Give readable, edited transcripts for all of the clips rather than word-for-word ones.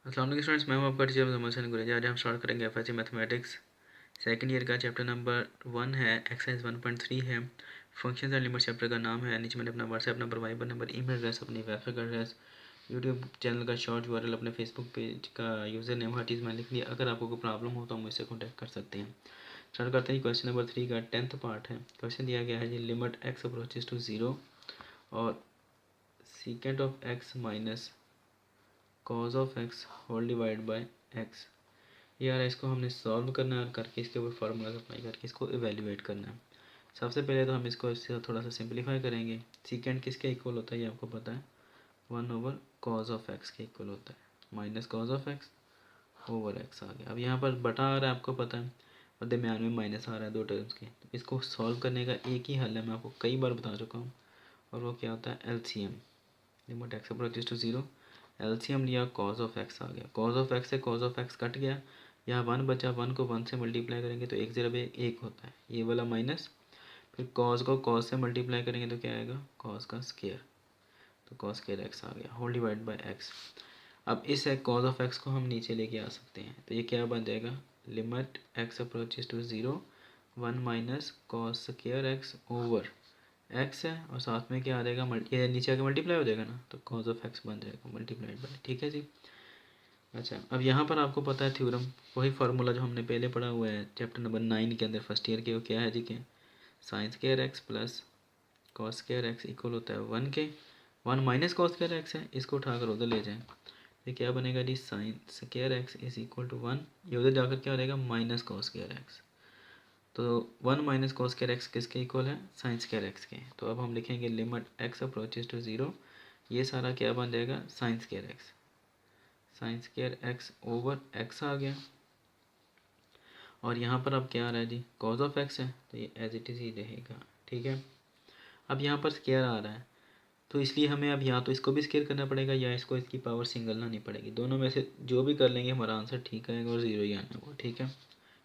अस्सलाम वालेकुम स्टूडेंट्स, मैं हूं आपका टीचर मोहम्मद हसन गुरेजा। आज हम स्टार्ट करेंगे एफएससी मैथमेटिक्स सेकंड ईयर का चैप्टर नंबर 1 है, एक्सरसाइज 1.3 है। फंक्शंस एंड लिमिट्स चैप्टर का नाम है। नीचे मैंने अपना WhatsApp number, Viber number, email address, अपनी वेबसाइट एड्रेस, यूट्यूब चैनल का शॉर्ट यूआरएल, अपने फेसबुक पेज का यूज़र नेम, हर चीज़ मैंने लिख लिया। अगर आपको कोई प्रॉब्लम हो तो मुझसे कॉन्टैक्ट कर सकते हैं। स्टार्ट करते हैं। क्वेश्चन नंबर 3 का 10th पार्ट है। क्वेश्चन दिया गया है जी, लिमिट एक्स अप्रोचेज टू 0 और secant of x minus cos of x whole divide by x. यार इसको हमने सॉल्व करना है और करके इसके ऊपर फार्मूला अप्लाई करके इसको इवेल्युएट करना है। सबसे पहले तो हम इसको इससे थोड़ा सा सिंपलीफाई करेंगे। सीकेंड किसके इक्वल होता है ये आपको पता है, 1 ओवर कॉज ऑफ एक्स के इक्वल होता है, minus cos of x over x आ गया। अब यहाँ पर बटा आ रहा है, आपको पता है, और दरम्यान में माइनस आ रहा है दो टर्म्स के। तो इसको सॉल्व करने का एक ही हल है, मैं आपको कई बार बता चुका हूँ, और वो क्या होता है, LCM. Limit x approaches to 0, LCM लिया, कॉज ऑफ एक्स आ गया। कॉज ऑफ एक्स से कॉज ऑफ एक्स कट गया, यहाँ 1 बचा, 1 को 1 से मल्टीप्लाई करेंगे तो 1 ज़रा 1 होता है, ये वाला माइनस, फिर कॉज को कॉज से मल्टीप्लाई करेंगे तो क्या आएगा, कॉज का स्केयर, तो कॉज स्केयर एक्स आ गया, होल डिवाइड बाय एक्स। अब इस कॉज ऑफ एक्स को हम नीचे लेके आ सकते हैं, तो ये क्या बन जाएगा, limit x approaches to 0, 1 minus cos square x over x है, और साथ में क्या आ जाएगा, ये नीचे आके मल्टीप्लाई हो जाएगा ना, तो कॉज ऑफ एक्स बन जाएगा मल्टीप्लाइड बाय। ठीक है जी। अच्छा, अब यहाँ पर आपको पता है थ्योरम, वही फार्मूला जो हमने पहले पढ़ा हुआ है चैप्टर नंबर 9 के अंदर फर्स्ट ईयर के, वो क्या है जी के, sign square x plus cos square x equal होता है 1 के। 1 माइनस कॉस स्क्वायर एक्स है, इसको उठाकर उधर ले जाएं, ये क्या बनेगा जी, sine square x is equal to 1, ये उधर जाकर क्या हो जाएगा, माइनस कॉस स्क्वायर एक्स। तो 1 माइनस कॉस स्क्वायर एक्स किसके इक्वल है, साइन स्क्वायर एक्स के। तो अब हम लिखेंगे लिमिट एक्स अप्रोचेज टू 0, ये सारा क्या बन जाएगा, sine square x, sine square x over x आ गया, और यहाँ पर अब क्या आ रहा है जी, कॉज ऑफ एक्स है, तो ये एज इट इज़ ही रहेगा। ठीक है। अब यहाँ पर स्क्वायर आ रहा है, तो इसलिए हमें अब या तो इसको भी स्क्वायर करना पड़ेगा या इसको इसकी पावर सिंगल लानी पड़ेगी। दोनों में से जो भी कर लेंगे हमारा आंसर ठीक आएगा और ज़ीरो ही आना होगा। ठीक है।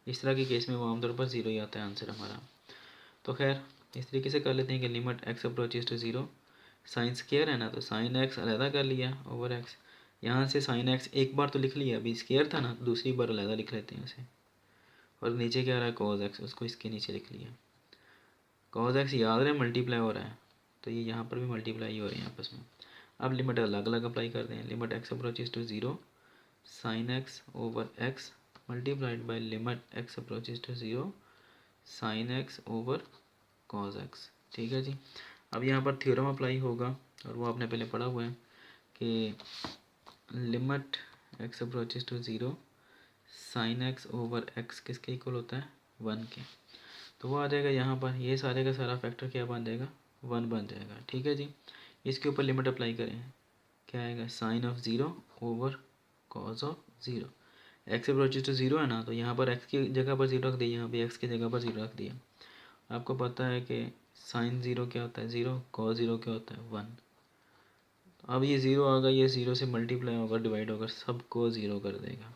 इस तरह के केस में वो आमतौर पर ज़ीरो ही आता है आंसर हमारा। तो खैर इस तरीके से कर लेते हैं कि limit x approaches to 0, sine square है ना, तो साइन एक्स अलहदा कर लिया ओवर एक्स। यहाँ से साइन एक्स एक बार तो लिख लिया, अभी स्क्वायर था ना, दूसरी बार अलहदा लिख लेते हैं उसे। और नीचे क्या आ रहा है, कॉज एक्स, उसको इसके नीचे लिख लिया। कॉज एक्स याद रहे मल्टीप्लाई हो रहा है, तो ये यहाँ पर भी मल्टीप्लाई हो रहे हैं आपस में। अब लिमिट अलग अलग अप्लाई करते हैं। Limit x approaches to 0, sine x over x multiplied by limit x approaches to 0, sine x over cos x. ठीक है जी। अब यहाँ पर थ्योरम अप्लाई होगा, और वो आपने पहले पढ़ा हुआ है कि limit x approaches to 0, sine x over x किसके इक्वल होता है, 1 के। तो वो आ जाएगा यहाँ पर, ये सारे का सारा फैक्टर क्या बन जाएगा, 1 बन जाएगा। ठीक है जी। इसके ऊपर लिमिट अप्लाई करें, क्या आएगा, sine of 0 over cos of 0। X approaches to 0 है ना, तो यहाँ पर एक्स की जगह पर 0 रख दिया, यहाँ पे एक्स की जगह पर 0 रख दिया। आपको पता है कि साइन 0 क्या होता है, 0, कॉज 0 क्या होता है, 1। अब ये 0 आ गया, ये 0 से मल्टीप्लाई होगा, डिवाइड होकर सबको 0 कर देगा।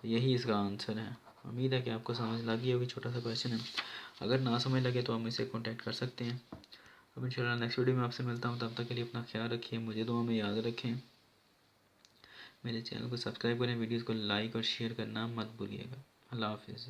तो यही इसका आंसर है। उम्मीद है कि आपको समझ लगी होगी, छोटा सा क्वेश्चन है। अगर ना समझ लगे तो आप मुझसे कॉन्टैक्ट कर सकते हैं। अब इंशाल्लाह नेक्स्ट वीडियो में आपसे मिलता हूँ, तब तक के लिए अपना ख्याल रखिए, मुझे दुआ में याद रखें, मेरे चैनल को सब्सक्राइब करें, वीडियोज़ को लाइक और शेयर करना मत भूलिएगा। अल्लाह हाफिज़।